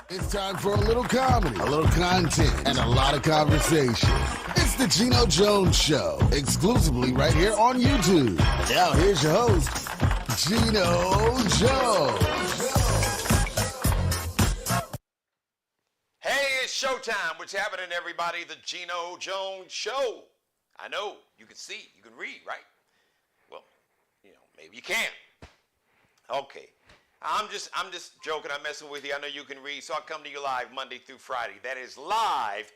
It's time for a little comedy, a little content, and a lot of conversation. It's the Geno Jones Show, exclusively right here on YouTube. Now here's your host, Geno Jones. Hey, it's showtime. What's happening, everybody? The Geno Jones Show. I know you can see, you can read, right? Well, maybe you can't. Okay. I'm just joking. I'm messing with you. I know you can read, so I'll come to you live Monday through Friday. That is live,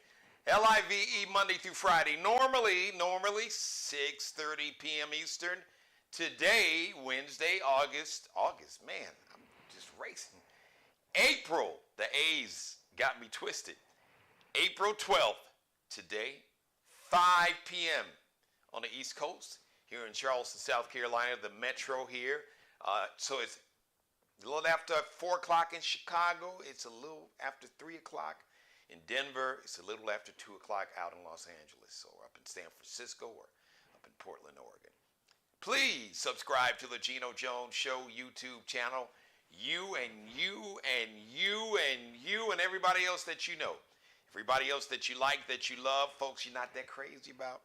L-I-V-E, Monday through Friday. Normally 6:30 p.m. Eastern. Today, Wednesday, August, man, I'm just racing. April, the A's got me twisted. April 12th, today, 5 p.m. on the East Coast, here in Charleston, South Carolina, the metro here. So it's a little after 4 o'clock in Chicago. It's a little after 3 o'clock in Denver. It's a little after 2 o'clock out in Los Angeles, or up in San Francisco, or up in Portland, Oregon. Please subscribe to the Geno Jones Show YouTube channel. You and you and you and you and everybody else that you know. Everybody else that you like, that you love, folks you're not that crazy about.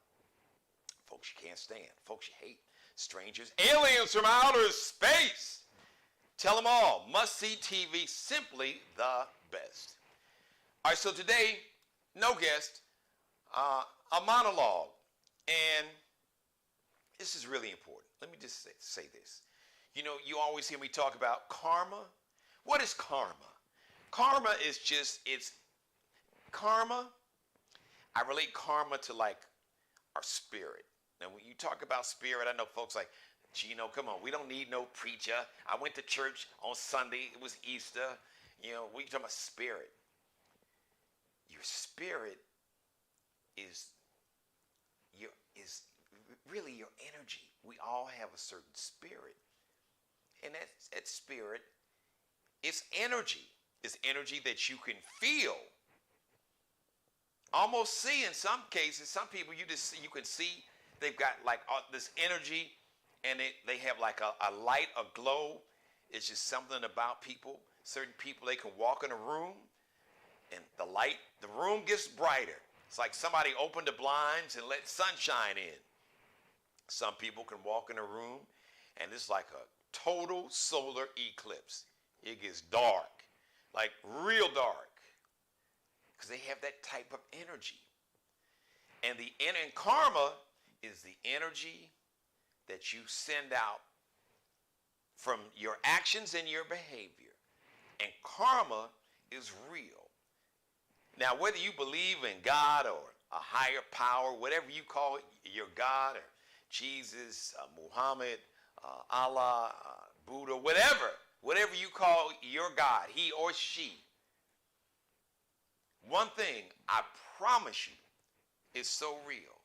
Folks you can't stand. Folks you hate. Strangers. Aliens from outer space. Tell them all. Must-see TV, simply the best. All right, so today, no guest, a monologue. And this is really important. Let me just say this. You always hear me talk about karma. What is karma? Karma is karma. I relate karma to like our spirit. Now, when you talk about spirit, I know folks like, Geno, come on, we don't need no preacher. I went to church on Sunday. It was Easter. We talking about spirit. Your spirit is really your energy. We all have a certain spirit. And that spirit is energy. It's energy that you can feel. Almost see in some cases. Some people you can see they've got like this energy, and they have like a light, a glow. It's just something about people. Certain people, they can walk in a room, and the room gets brighter. It's like somebody opened the blinds and let sunshine in. Some people can walk in a room, and it's like a total solar eclipse. It gets dark, like real dark, because they have that type of energy. And karma is the energy that you send out from your actions and your behavior. And karma is real. Now, whether you believe in God or a higher power, whatever you call it, your God or Jesus, Muhammad, Allah, Buddha, whatever you call your God, he or she, one thing I promise you is so real,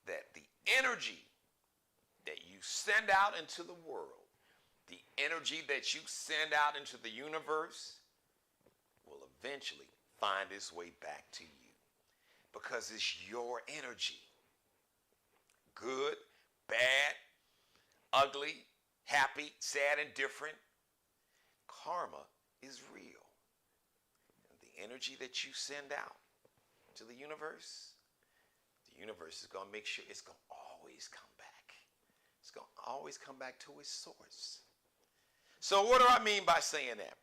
that the energy that you send out into the world, the energy that you send out into the universe, will eventually find its way back to you, because it's your energy. Good, bad, ugly, happy, sad, and different. Karma is real. And the energy that you send out to the universe is going to make sure it's going to always come back. It's going to always come back to its source. So what do I mean by saying that?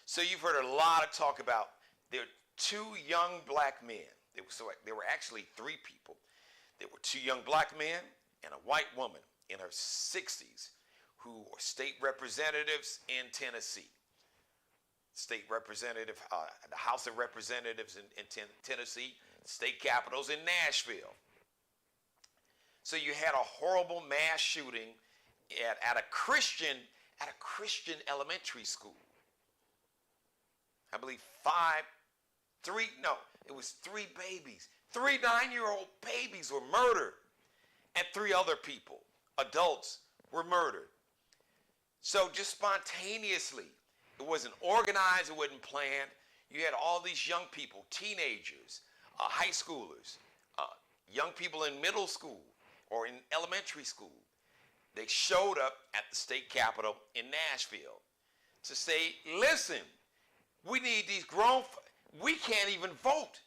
So you've heard a lot of talk about, there are two young black men. There were actually three people. There were two young black men and a white woman in her 60s who were state representatives in Tennessee. State representative, the House of Representatives in Tennessee, state capitals in Nashville. So you had a horrible mass shooting at a Christian elementary school. I believe it was three babies. 3 9-year-old babies were murdered, and 3 other people, adults, were murdered. So just spontaneously, it wasn't organized, it wasn't planned. You had all these young people, teenagers, high schoolers, young people in middle school or in elementary school. They showed up at the state capitol in Nashville to say, listen, We need these we can't even vote.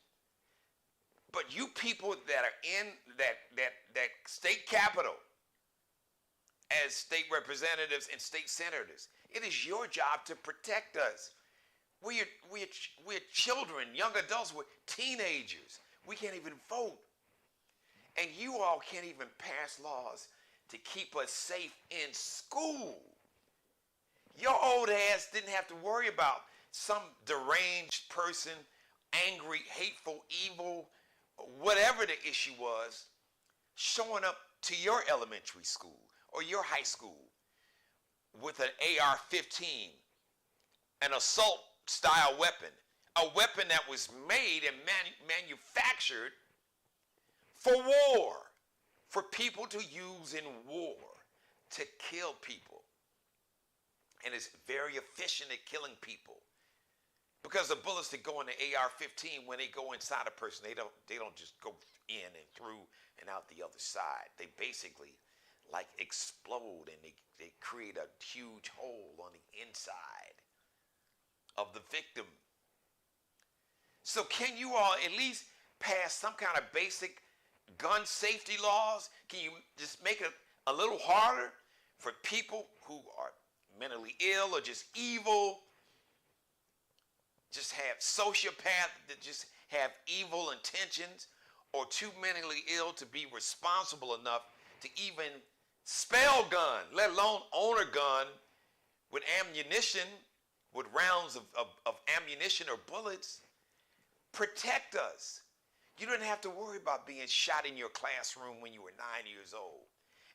But you people that are in that state capitol as state representatives and state senators, it is your job to protect us. We're children, young adults, we're teenagers. We can't even vote. And you all can't even pass laws to keep us safe in school. Your old ass didn't have to worry about some deranged person, angry, hateful, evil, whatever the issue was, showing up to your elementary school or your high school with an AR-15, an assault-style weapon, a weapon that was made and manufactured for war, for people to use in war, to kill people. And it's very efficient at killing people. Because the bullets that go in the AR-15, when they go inside a person, they don't just go in and through and out the other side. They basically like explode, and they create a huge hole on the inside of the victim. So can you all at least pass some kind of basic gun safety laws? Can you just make it a little harder for people who are mentally ill or just evil, just have sociopaths that just have evil intentions, or too mentally ill to be responsible enough to even spell gun, let alone own a gun with ammunition, with rounds of ammunition or bullets? Protect us. You didn't have to worry about being shot in your classroom when you were 9 years old.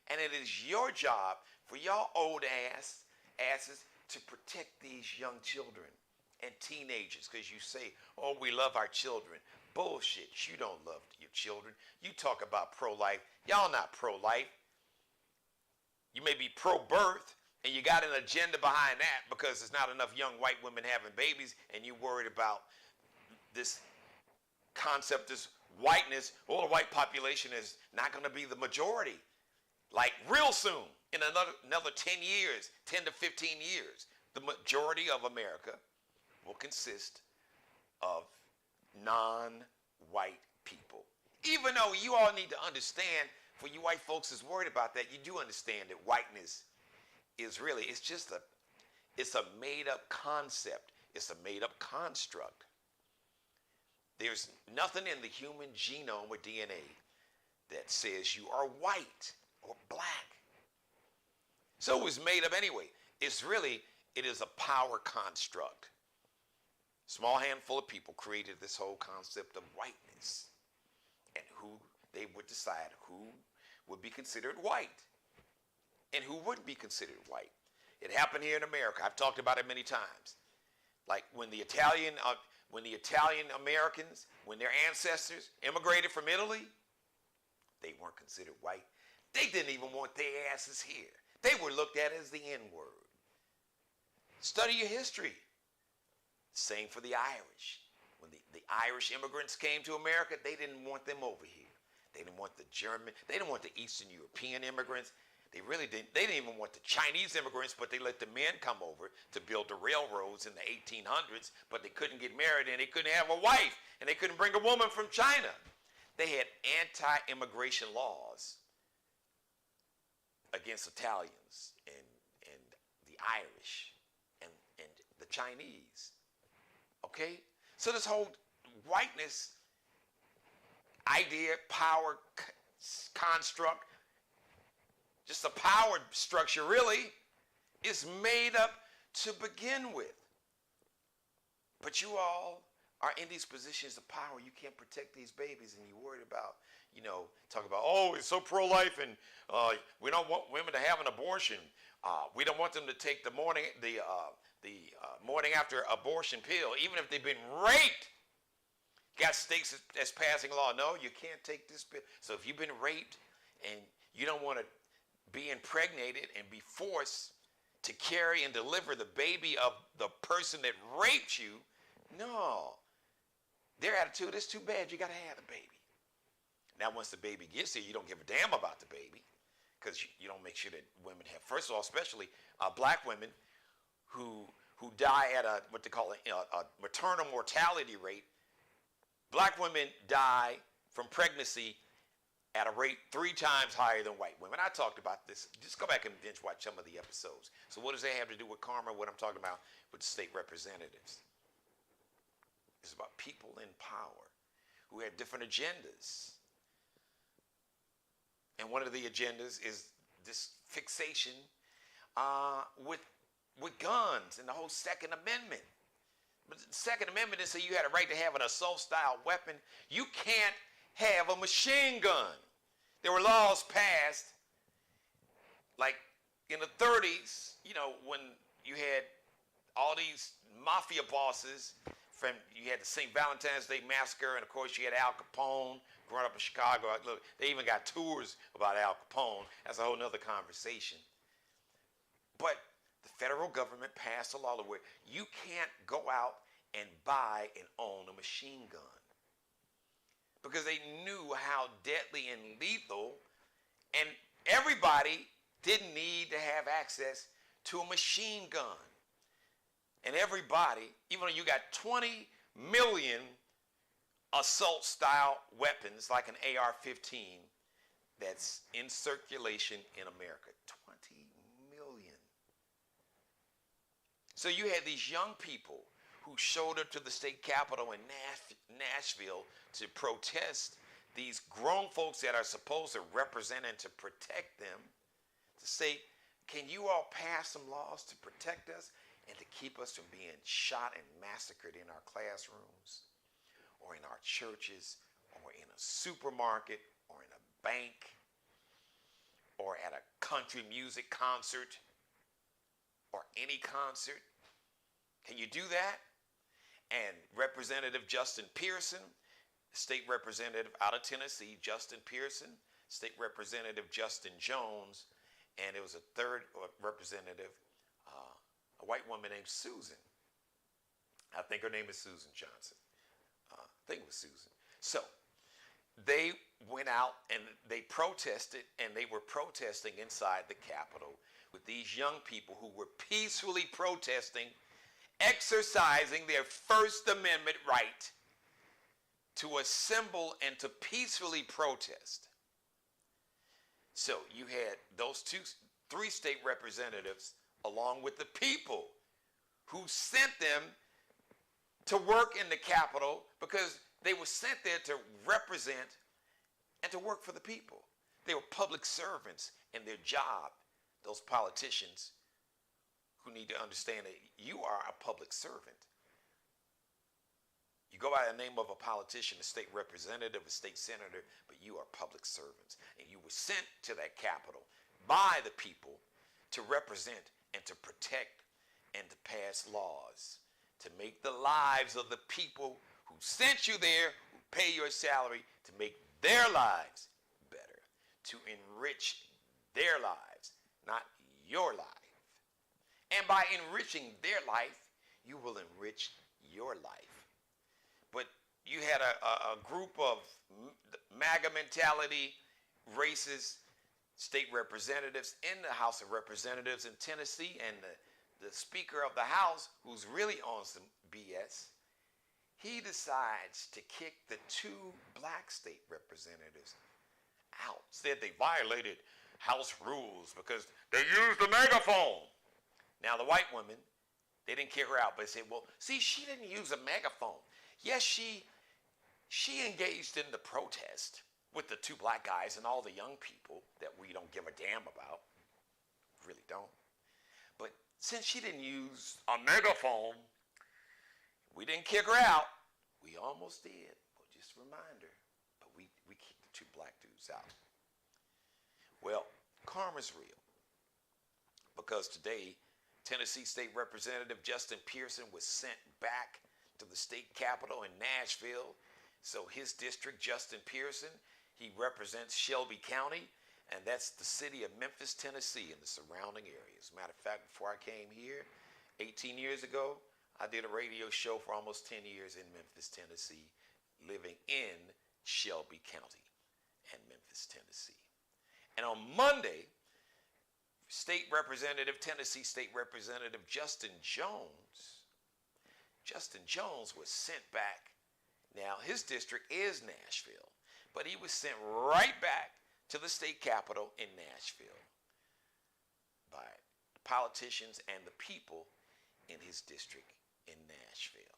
And it is your job for y'all old asses to protect these young children and teenagers, because you say, oh, we love our children. Bullshit. You don't love your children. You talk about pro-life. Y'all not pro-life. You may be pro-birth, and you got an agenda behind that because there's not enough young white women having babies, and you worried about this concept, this whiteness. Oh, the white population is not going to be the majority. Like real soon, in another 10 years, 10 to 15 years, the majority of America will consist of non-white people. Even though you all need to understand, for you white folks is worried about that, you do understand that whiteness is really, it's a made-up concept. It's a made-up construct. There's nothing in the human genome or DNA that says you are white or black. So it was made up anyway. It is a power construct. Small handful of people created this whole concept of whiteness, and who they would decide who would be considered white and who wouldn't be considered white. It happened here in America. I've talked about it many times. Like when the Italian Americans, when their ancestors immigrated from Italy, they weren't considered white. They didn't even want their asses here. They were looked at as the N-word. Study your history. Same for the Irish. When the Irish immigrants came to America, they didn't want them over here. They didn't want the German, they didn't want the Eastern European immigrants. They really didn't. They didn't even want the Chinese immigrants, but they let the men come over to build the railroads in the 1800s, but they couldn't get married, and they couldn't have a wife, and they couldn't bring a woman from China. They had anti-immigration laws against Italians and the Irish and the Chinese. Okay? So this whole whiteness idea, power construct, just a power structure really, is made up to begin with. But you all are in these positions of power. You can't protect these babies, and you're worried about, talk about, oh, it's so pro-life, and we don't want women to have an abortion. We don't want them to take the morning after abortion pill, even if they've been raped. Got states that's passing a law. No, you can't take this pill. So if you've been raped and you don't want to be impregnated and be forced to carry and deliver the baby of the person that raped you, no. Their attitude is too bad. You got to have the baby. Now, once the baby gets here, you don't give a damn about the baby, because you don't make sure that women have, first of all, especially black women who who die at what they call a maternal mortality rate. Black women die from pregnancy at a rate 3 times higher than white women. I talked about this. Just go back and binge watch some of the episodes. So what does that have to do with KAMRMA? What I'm talking about with the state representatives. It's about people in power who have different agendas. And one of the agendas is this fixation with guns and the whole Second Amendment. But the Second Amendment is say you had a right to have an assault-style weapon. You can't have a machine gun. There were laws passed, like in the 30s, you know, when you had all these mafia bosses. You had the St. Valentine's Day Massacre, and of course you had Al Capone growing up in Chicago. Look, they even got tours about Al Capone. That's a whole nother conversation. But the federal government passed a law where you can't go out and buy and own a machine gun, because they knew how deadly and lethal, and everybody didn't need to have access to a machine gun. And everybody, even though you got 20 million assault-style weapons like an AR-15 that's in circulation in America, 20 million. So you had these young people who showed up to the state capitol in Nashville to protest these grown folks that are supposed to represent and to protect them, to say, can you all pass some laws to protect us and to keep us from being shot and massacred in our classrooms or in our churches or in a supermarket or in a bank or at a country music concert or any concert? Can you do that? And Representative Justin Pearson, State Representative out of Tennessee, Justin Pearson, State Representative Justin Jones, and it was a third representative, a white woman named Susan. I think her name is Susan Johnson. I think it was Susan. So they went out and they protested, and they were protesting inside the Capitol with these young people who were peacefully protesting, exercising their First Amendment right to assemble and to peacefully protest. So you had those 3 state representatives along with the people who sent them to work in the Capitol, because they were sent there to represent and to work for the people. They were public servants in their job, those politicians who need to understand that you are a public servant. You go by the name of a politician, a state representative, a state senator, but you are public servants. And you were sent to that Capitol by the people to represent and to protect and to pass laws, to make the lives of the people who sent you there, who pay your salary, to make their lives better, to enrich their lives, not your life. And by enriching their life, you will enrich your life. But you had a group of MAGA mentality, racist state representatives in the House of Representatives in Tennessee, and the Speaker of the House, who's really on some BS, he decides to kick the 2 black state representatives out. Said they violated House rules because they used the megaphone. Now the white woman, they didn't kick her out, but they said, well, see, she didn't use a megaphone. Yes, she engaged in the protest with the 2 black guys and all the young people that we don't give a damn about. Really don't. But since she didn't use a megaphone, we didn't kick her out. We almost did. Well, just a reminder. But we kicked the 2 black dudes out. Well, karma's real. Because today, Tennessee State Representative Justin Pearson was sent back to the state capitol in Nashville. So his district, Justin Pearson, he represents Shelby County, and that's the city of Memphis, Tennessee, and the surrounding areas. Matter of fact, before I came here 18 years ago, I did a radio show for almost 10 years in Memphis, Tennessee, living in Shelby County and Memphis, Tennessee. And on Monday, Tennessee State Representative Justin Jones was sent back. Now, his district is Nashville, but he was sent right back to the state capitol in Nashville by politicians and the people in his district in Nashville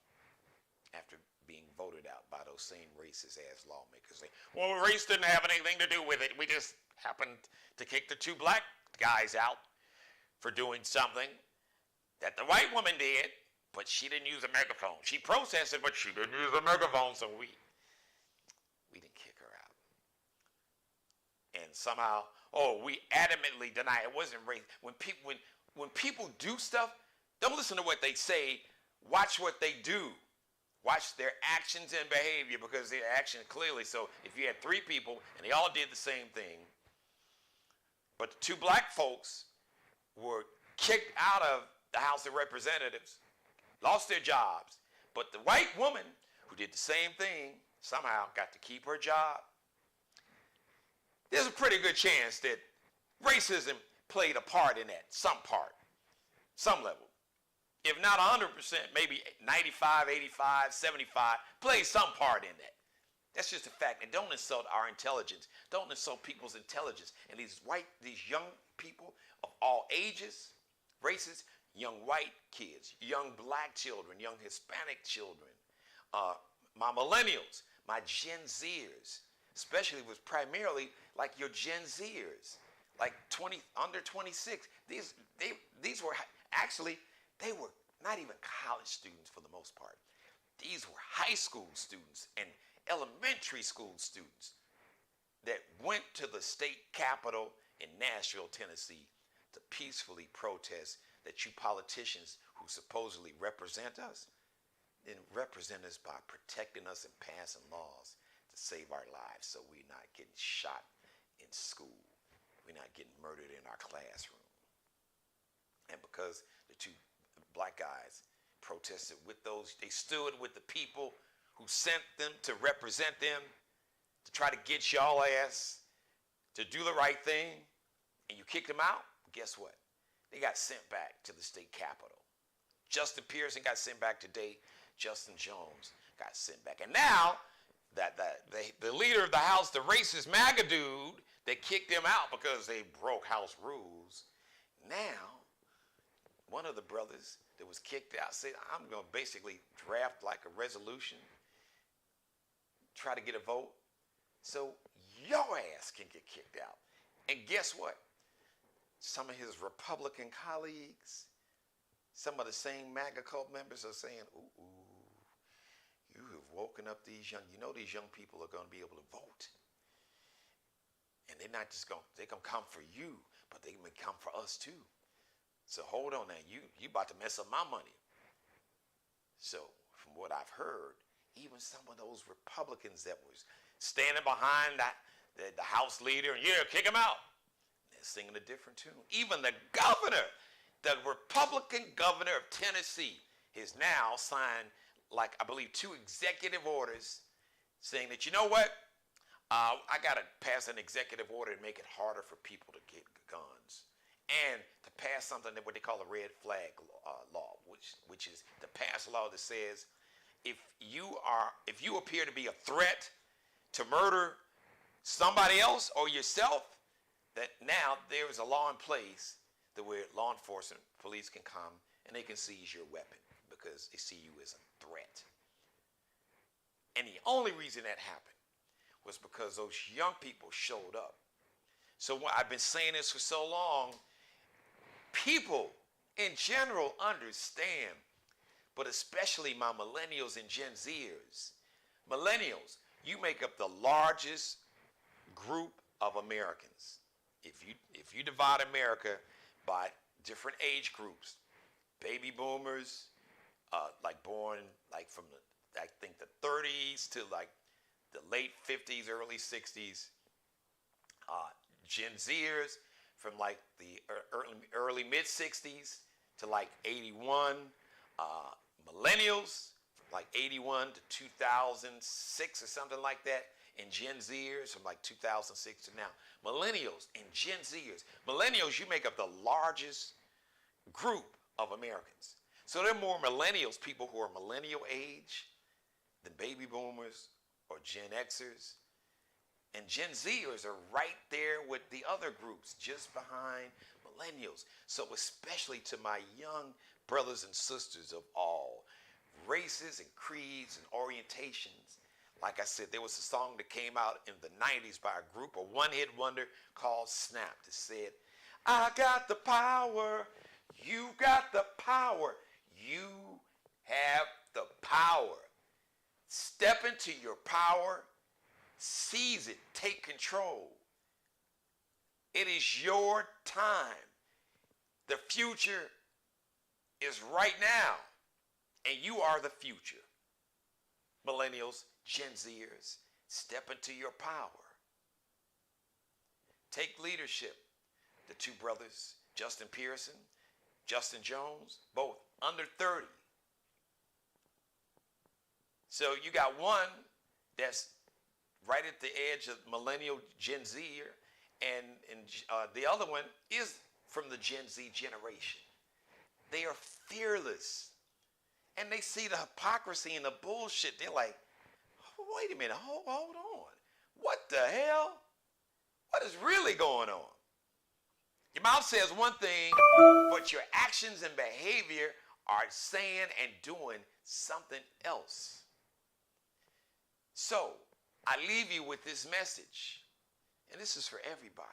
after being voted out by those same racist ass lawmakers. Well, race didn't have anything to do with it. We just happened to kick the two black guys out for doing something that the white woman did, but she didn't use a megaphone. She protested, but she didn't use a megaphone, so we didn't kick her out. And somehow, we adamantly deny it wasn't race. When people do stuff, don't listen to what they say. Watch what they do. Watch their actions and behavior, because their action clearly. So if you had three people and they all did the same thing, but the two black folks were kicked out of the House of Representatives, lost their jobs, but the white woman who did the same thing somehow got to keep her job. There's a pretty good chance that racism played a part in that, some level. If not 100%, maybe 95, 85, 75, plays some part in that. That's just a fact. And don't insult our intelligence. Don't insult people's intelligence. And these young people of all ages, races, young white kids, young black children, young Hispanic children, my millennials, my Gen Zers, especially was primarily like your Gen Zers, like under 26. These were actually, they were not even college students for the most part. These were high school students and elementary school students that went to the state capitol in Nashville, Tennessee, to peacefully protest that you politicians who supposedly represent us, then represent us by protecting us and passing laws to save our lives so we're not getting shot in school. We're not getting murdered in our classroom. And because the two black guys protested with those, they stood with the people who sent them to represent them, to try to get y'all ass to do the right thing, and you kicked them out, guess what? They got sent back to the state capitol. Justin Pearson got sent back today. Justin Jones got sent back. And now, the leader of the House, the racist MAGA dude that kicked them out because they broke House rules, now, one of the brothers that was kicked out said, I'm going to basically draft like a resolution, try to get a vote, so your ass can get kicked out. And guess what? Some of his Republican colleagues, some of the same MAGA cult members are saying, ooh, you have woken up these young people are going to be able to vote. And they're not just going, they're going to come for you, but they may come for us too. So hold on now, you about to mess up my money. So from what I've heard, even some of those Republicans that was standing behind the House leader, kick him out, they're singing a different tune. Even the governor, the Republican governor of Tennessee, has now signed, like I believe, 2 executive orders saying that, you know what, I got to pass an executive order to make it harder for people to get guns. And to pass something that what they call a red flag law, which is to pass a law that says if you appear to be a threat to murder somebody else or yourself, that now there is a law in place that where law enforcement, police can come and they can seize your weapon because they see you as a threat. And the only reason that happened was because those young people showed up. So I've been saying this for so long. People in general understand, but especially my millennials and Gen Zers. Millennials, you make up the largest group of Americans. If you divide America by different age groups, baby boomers, like born like from I think the 30s to like the late 50s, early 60s, Gen Zers from like the early mid 60s to like 81, millennials from like 81 to 2006 or something like that, and Gen Zers from like 2006 to now. Millennials and Gen Zers. Millennials, you make up the largest group of Americans. So there are more millennials, people who are millennial age, than baby boomers or Gen Xers. And Gen Zers are right there with the other groups, just behind millennials. So especially to my young brothers and sisters of all races and creeds and orientations, like I said, there was a song that came out in the 90s by a group, a one-hit wonder called Snap, that said, I got the power, you got the power, you have the power. Step into your power, seize it, take control. It is your time. The future is right now, and you are the future. Millennials, Gen Zers, step into your power. Take leadership. The two brothers, Justin Pearson, Justin Jones, both under 30. So you got one that's right at the edge of millennial Gen Z, and the other one is from the Gen Z generation. They are fearless, and they see the hypocrisy and the bullshit. They're like, wait a minute, hold on. What the hell? What is really going on? Your mouth says one thing, but your actions and behavior are saying and doing something else. So, I leave you with this message, and this is for everybody.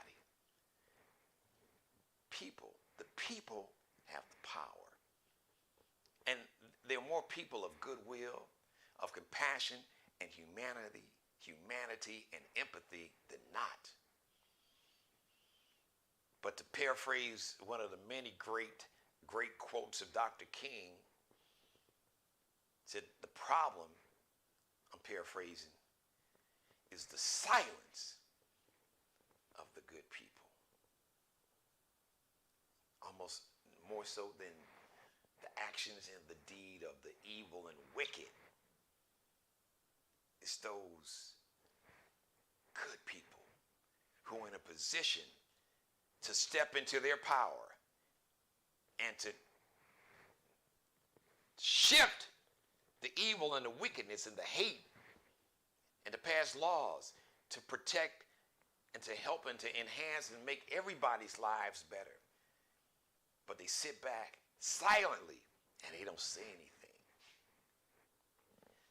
The people have the power. And there are more people of goodwill, of compassion, and humanity and empathy than not. But to paraphrase one of the many great quotes of Dr. King, said the problem, I'm paraphrasing, is the silence of the good people. Almost more so than the actions and the deed of the evil and wicked. It's those good people who are in a position to step into their power and to shift the evil and the wickedness and the hate, and to pass laws to protect and to help and to enhance and make everybody's lives better. But they sit back silently and they don't say anything.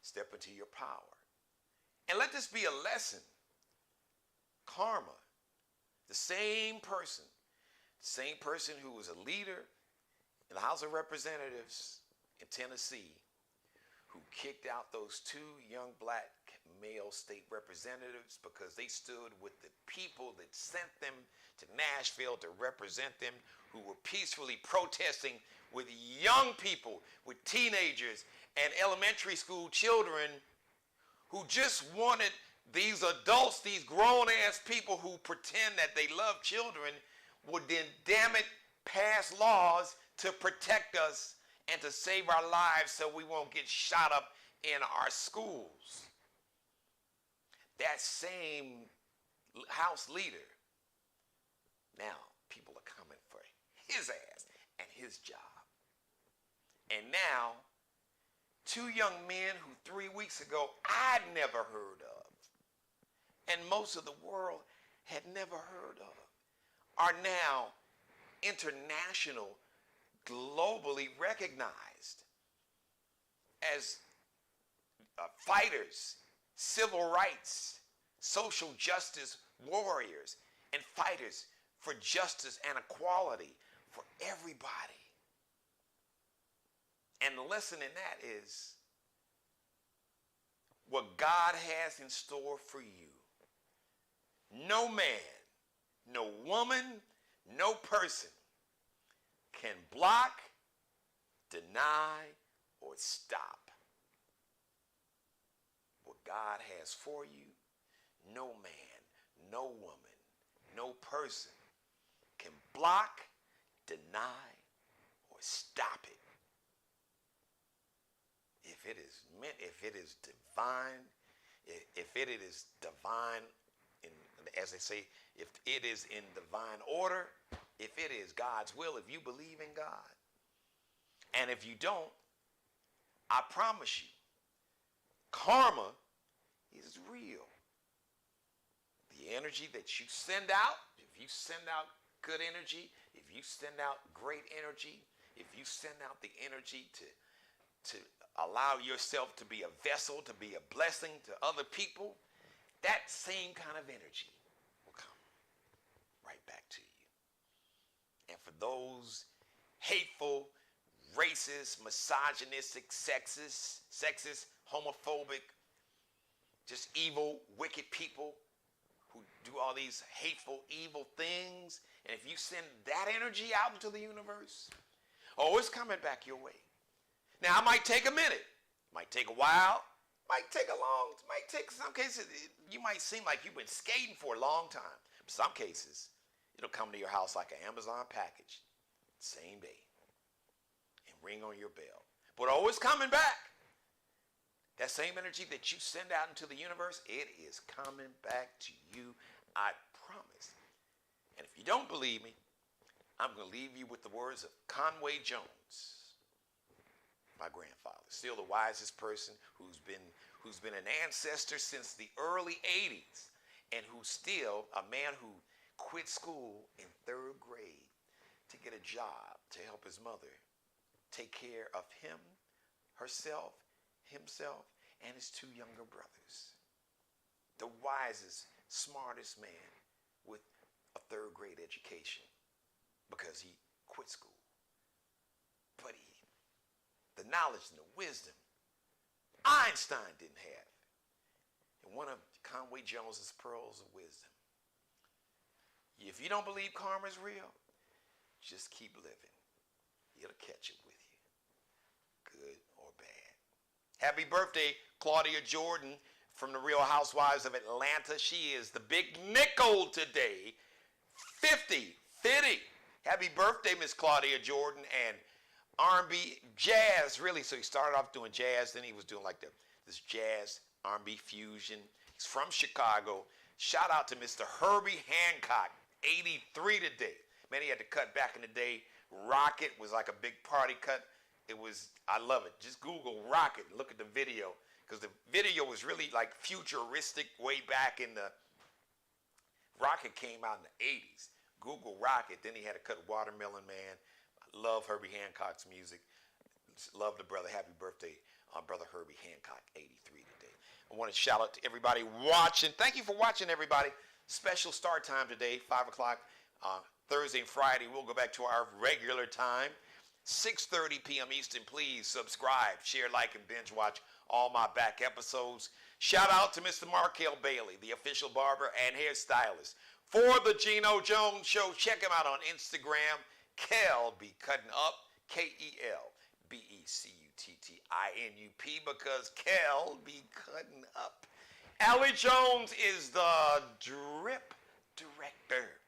Step into your power. And let this be a lesson. KAMRMA, the same person who was a leader in the House of Representatives in Tennessee, who kicked out those two young black male state representatives because they stood with the people that sent them to Nashville to represent them, who were peacefully protesting with young people, with teenagers and elementary school children, who just wanted these adults, these grown-ass people who pretend that they love children, would then, damn it, pass laws to protect us and to save our lives so we won't get shot up in our schools. That same House leader, now people are coming for his ass and his job. And now, two young men who 3 weeks ago I'd never heard of, and most of the world had never heard of, are now international, globally recognized as fighters, civil rights, social justice warriors, and fighters for justice and equality for everybody. And the lesson in that is what God has in store for you. No man, no woman, no person can block, deny, or stop what God has for you. No man, no woman, no person can block, deny, or stop it. If it is meant, if it is divine, If it is divine, as they say, if it is in divine order, if it is God's will, if you believe in God, and if you don't, I promise you, karma is real. The energy that you send out, if you send out good energy, if you send out great energy, if you send out the energy to allow yourself to be a vessel, to be a blessing to other people, that same kind of energy will come right back to you. And for those hateful, racist, misogynistic, sexist, homophobic, just evil, wicked people who do all these hateful, evil things, and if you send that energy out into the universe, oh, it's coming back your way. Now, it might take a minute, might take a while, might take some cases, you might seem like you've been skating for a long time. In some cases, it'll come to your house like an Amazon package, same day, and ring on your bell. But always coming back. That same energy that you send out into the universe, it is coming back to you, I promise. And if you don't believe me, I'm going to leave you with the words of Conway Jones, my grandfather, still the wisest person who's been an ancestor since the early 80s, and who's still a man who quit school in 3rd grade to get a job to help his mother take care of himself, and his 2 younger brothers. The wisest, smartest man with a 3rd grade education because he quit school. But the knowledge and the wisdom Einstein didn't have. And one of Conway Jones's pearls of wisdom. If you don't believe karma is real, just keep living. It'll catch it with you, good or bad. Happy birthday, Claudia Jordan from the Real Housewives of Atlanta. She is the big nickel today. 50. Happy birthday, Miss Claudia Jordan. And R&B, jazz, really. So he started off doing jazz, then he was doing like this jazz R&B fusion. He's from Chicago. Shout out to Mr. Herbie Hancock, 83 today. Man, he had to cut back in the day. Rocket was like a big party cut. I love it. Just Google Rocket and look at the video, because the video was really like futuristic way back in the, Rocket came out in the 80s. Google Rocket, then he had to cut Watermelon Man. I love Herbie Hancock's music. Love the brother. Happy birthday, Brother Herbie Hancock, 83 today. I want to shout out to everybody watching. Thank you for watching, everybody. Special start time today, 5 o'clock. Thursday and Friday, we'll go back to our regular time, 6:30 p.m. Eastern. Please subscribe, share, like, and binge watch all my back episodes. Shout out to Mr. Markel Bailey, the official barber and hairstylist for the Geno Jones Show. Check him out on Instagram. Kel be cutting up, KELBECUTTINUP, because Kel be cutting up. Allie Jones is the drip director.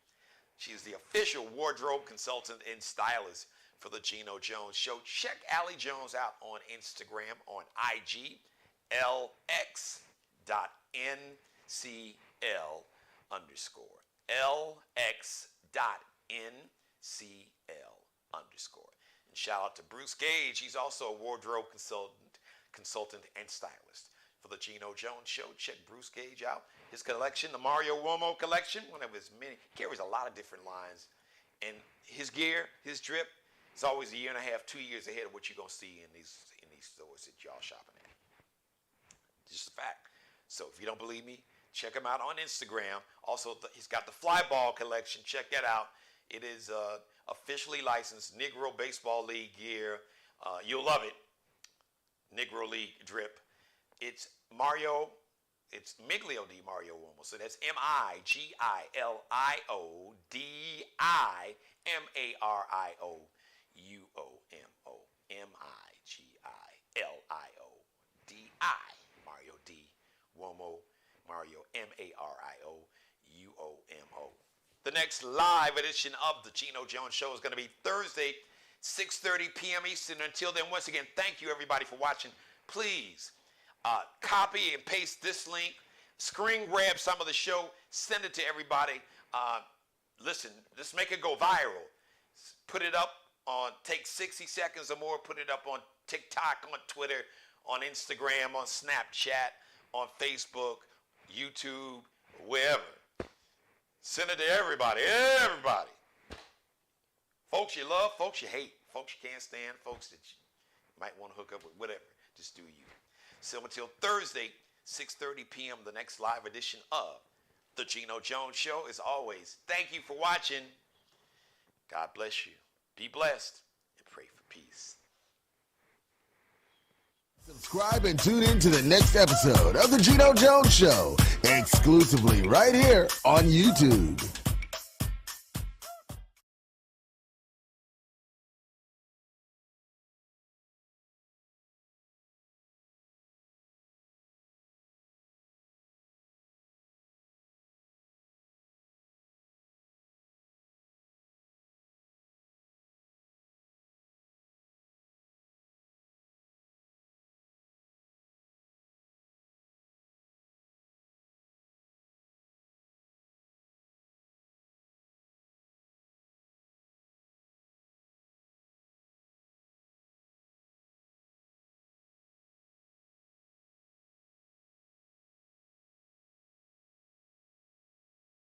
She's the official wardrobe consultant and stylist for the Geno Jones Show. Check Allie Jones out on Instagram, on IG, LX.NCL_. LX.NCL_. And shout out to Bruce Gage. He's also a wardrobe consultant and stylist for the Geno Jones Show. Check Bruce Gage out. His collection, the Mario Uomo collection, one of his many, carries a lot of different lines. And his gear, his drip, is always a year and a half, 2 years ahead of what you're going to see in these stores that y'all shopping at. Just a fact. So if you don't believe me, check him out on Instagram. Also, he's got the Fly Ball collection. Check that out. It is officially licensed Negro Baseball League gear. You'll love it. Negro League drip. It's Miglio di Mario Uomo. So that's MIGLIODIMARIOUOMO. MIGLIODI. Mario D. Uomo. Mario MARIOUOMO. The next live edition of the Geno Jones Show is going to be Thursday, 6:30 p.m. Eastern. Until then, once again, thank you everybody for watching. Please copy and paste this link, screen grab some of the show, send it to everybody. Listen, let's make it go viral. Put it up on, take 60 seconds or more, put it up on TikTok, on Twitter, on Instagram, on Snapchat, on Facebook, YouTube, wherever. Send it to everybody, everybody. Folks you love, folks you hate, folks you can't stand, folks that you might want to hook up with, whatever. Just do you. So until Thursday, 6:30 p.m., the next live edition of The Geno Jones Show. As always, thank you for watching. God bless you. Be blessed and pray for peace. Subscribe and tune in to the next episode of The Geno Jones Show, exclusively right here on YouTube.